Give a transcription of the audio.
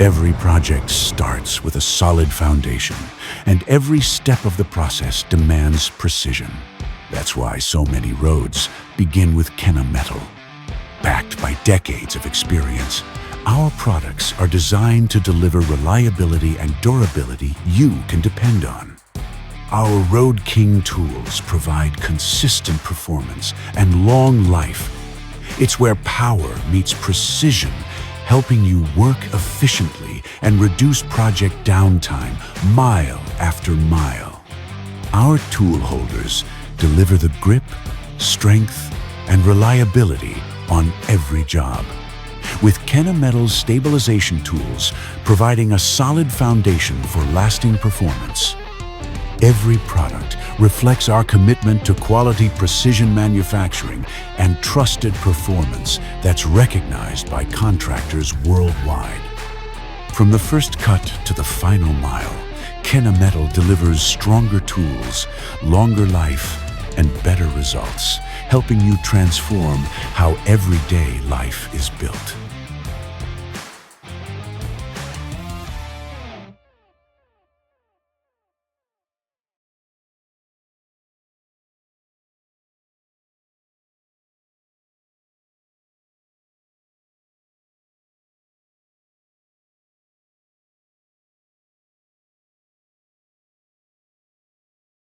Every project starts with a solid foundation, and every step of the process demands precision. That's why so many roads begin with Kennametal. Backed by decades of experience, our products are designed to deliver reliability and durability you can depend on. Our Road King tools provide consistent performance and long life. It's where power meets precision, helping you work efficiently and reduce project downtime mile after mile. Our tool holders deliver the grip, strength, and reliability on every job. With Kennametal's stabilization tools providing a solid foundation for lasting performance. Every product reflects our commitment to quality precision manufacturing and trusted performance that's recognized by contractors worldwide. From the first cut to the final mile, Kennametal delivers stronger tools, longer life, and better results, helping you transform how everyday life is built.